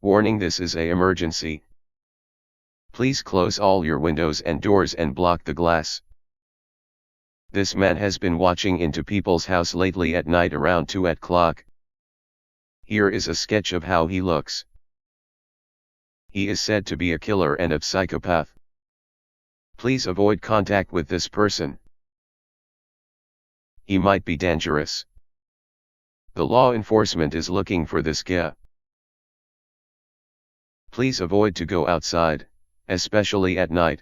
Warning: this is a emergency. Please close all your windows and doors and block the glass. This man has been watching into people's house lately at night around 2 o'clock. Here is a sketch of how he looks. He is said to be a killer and a psychopath. Please avoid contact with this person. He might be dangerous. The law enforcement is looking for this guy. Please avoid to go outside, especially at night.